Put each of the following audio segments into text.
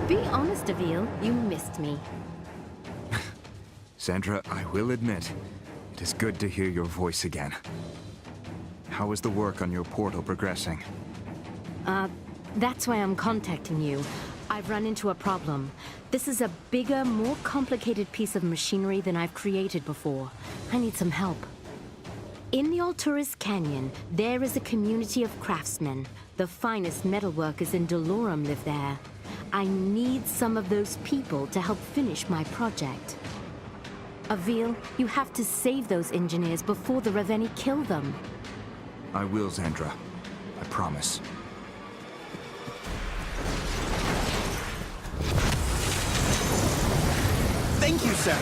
Be honest, Avil, you missed me. Sandra, I will admit, it is good to hear your voice again. How is the work on your portal progressing? That's why I'm contacting you. I've run into a problem. This is a bigger, more complicated piece of machinery than I've created before. I need some help. In the Alturas Canyon, there is a community of craftsmen. The finest metalworkers in Dolorum live there. I need some of those people to help finish my project. Avil, you have to save those engineers before the Raveni kill them. I will, Sandra. I promise. Thank you, sir.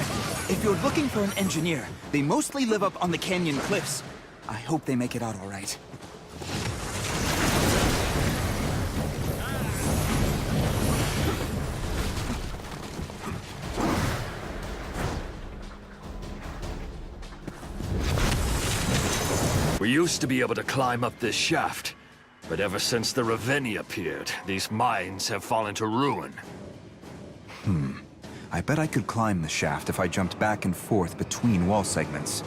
If you're looking for an engineer, they mostly live up on the canyon cliffs. I hope they make it out all right. We used to be able to climb up this shaft, but ever since the Raveni appeared, these mines have fallen to ruin. I bet I could climb the shaft if I jumped back and forth between wall segments.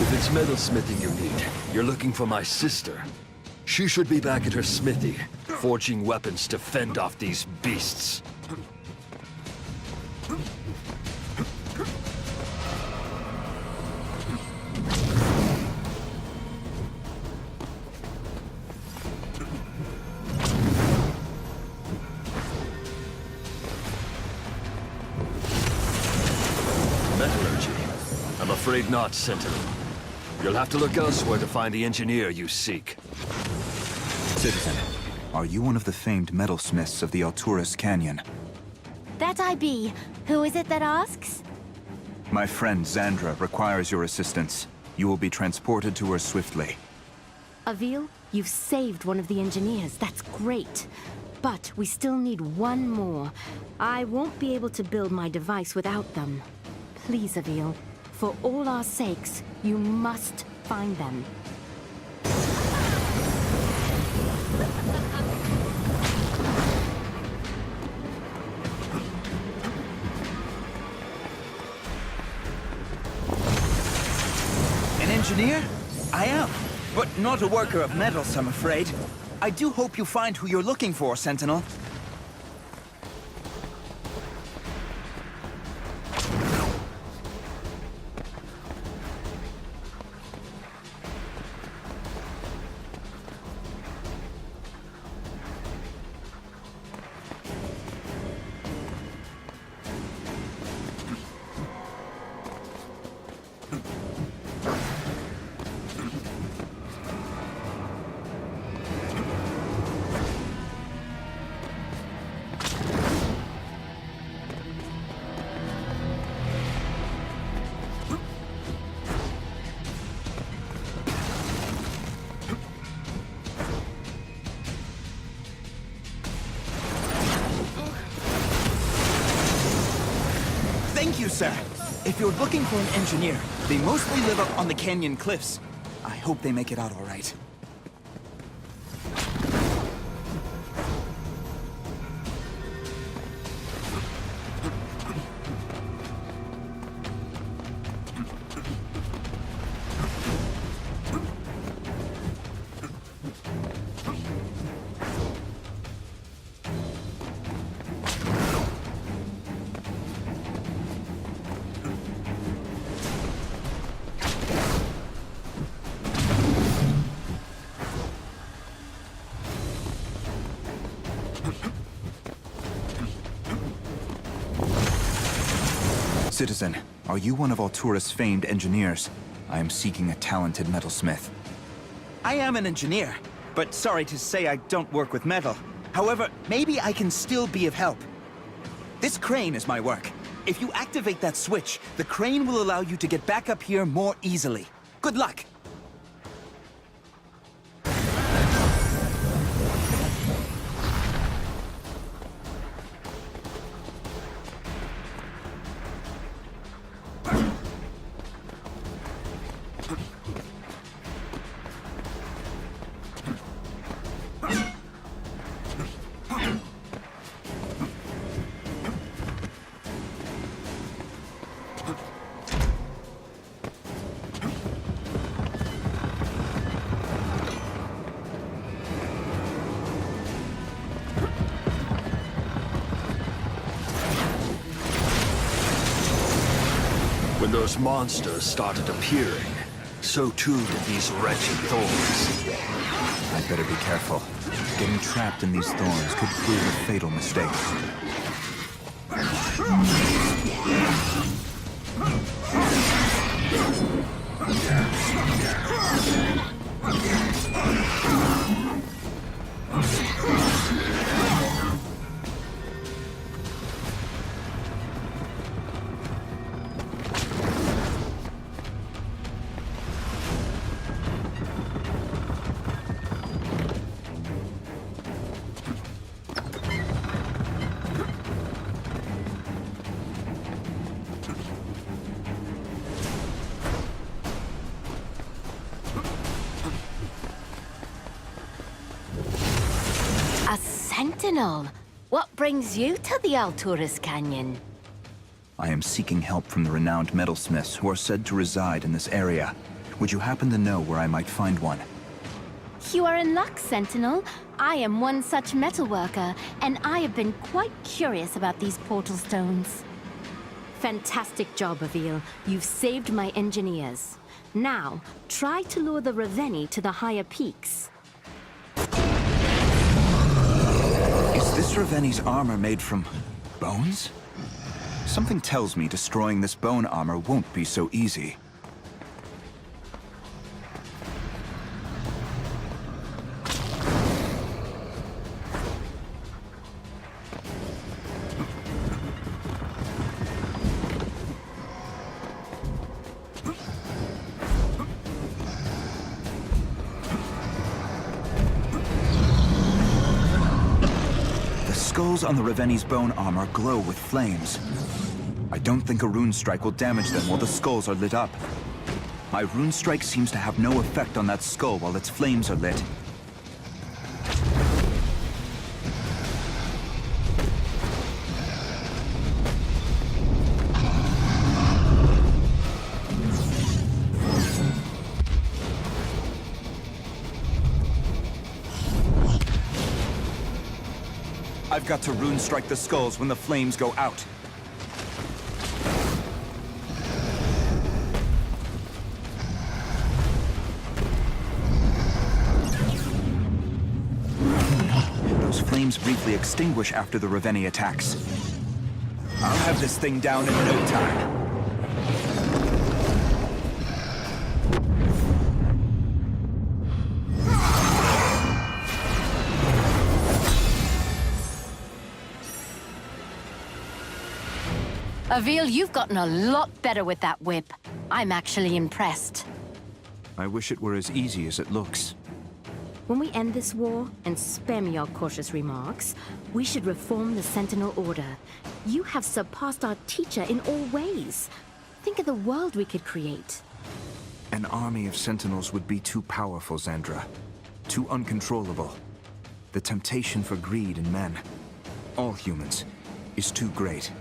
If it's metalsmithing you need, you're looking for my sister. She should be back at her smithy, forging weapons to fend off these beasts. Metallurgy? I'm afraid not, Sentinel. You'll have to look elsewhere to find the engineer you seek. Citizen, are you one of the famed metalsmiths of the Alturas Canyon? That I be. Who is it that asks? My friend Zandra requires your assistance. You will be transported to her swiftly. Avil, you've saved one of the engineers. That's great. But we still need one more. I won't be able to build my device without them. Please, Avil, for all our sakes, you must find them. An engineer? I am, but not a worker of metals, I'm afraid. I do hope you find who you're looking for, Sentinel. Thank you, sir. If you're looking for an engineer, they mostly live up on the canyon cliffs. I hope they make it out all right. Citizen, are you one of Alturas' famed engineers? I am seeking a talented metalsmith. I am an engineer, but sorry to say I don't work with metal. However, maybe I can still be of help. This crane is my work. If you activate that switch, the crane will allow you to get back up here more easily. Good luck! When those monsters started appearing, so too did these wretched thorns. I'd better be careful. Getting trapped in these thorns could prove a fatal mistake. A sentinel? What brings you to the Alturas Canyon? I am seeking help from the renowned metalsmiths who are said to reside in this area. Would you happen to know where I might find one? You are in luck, Sentinel. I am one such metalworker, and I have been quite curious about these portal stones. Fantastic job, Avil. You've saved my engineers. Now, try to lure the Raveni to the higher peaks. Is this Raveni's armor made from bones? Something tells me destroying this bone armor won't be so easy. The skulls on the Raveni's bone armor glow with flames. I don't think a rune strike will damage them while the skulls are lit up. My rune strike seems to have no effect on that skull while its flames are lit. I've got to rune strike the skulls when the flames go out. Those flames briefly extinguish after the Raveni attacks. I'll have this thing down in no time. Avil, you've gotten a lot better with that whip. I'm actually impressed. I wish it were as easy as it looks. When we end this war, and spare me your cautious remarks, we should reform the Sentinel Order. You have surpassed our teacher in all ways. Think of the world we could create. An army of sentinels would be too powerful, Xandra. Too uncontrollable. The temptation for greed in men, all humans, is too great.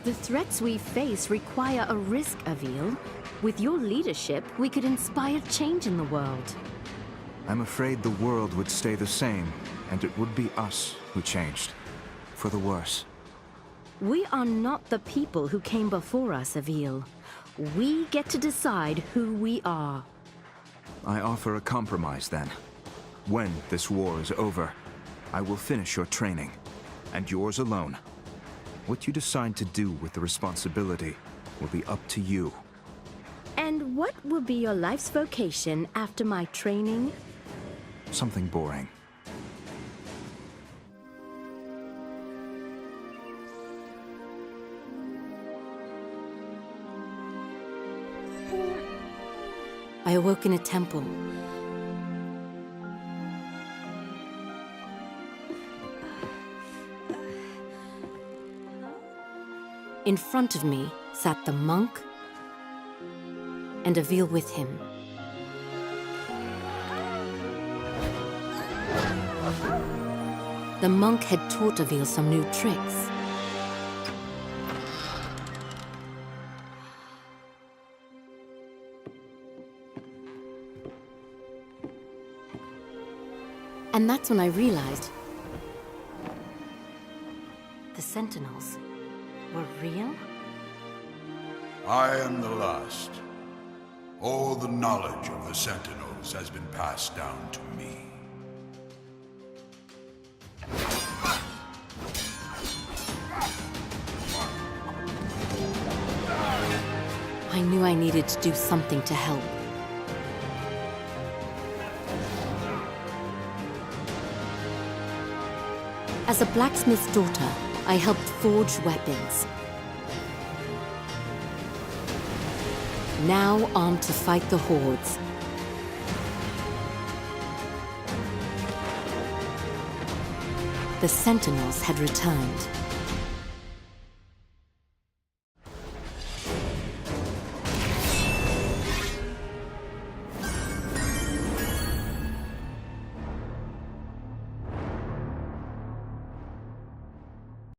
The threats we face require a risk, Avil. With your leadership, we could inspire change in the world. I'm afraid the world would stay the same, and it would be us who changed. For the worse. We are not the people who came before us, Avil. We get to decide who we are. I offer a compromise, then. When this war is over, I will finish your training, and yours alone. What you decide to do with the responsibility will be up to you. And what will be your life's vocation after my training? Something boring. I awoke in a temple. In front of me sat the monk and Avil with him. The monk had taught Avil some new tricks. And that's when I realized the Sentinels were real? I am the last. All the knowledge of the Sentinels has been passed down to me. I knew I needed to do something to help. As a blacksmith's daughter, I helped forge weapons. Now armed to fight the Hordes. The Sentinels had returned.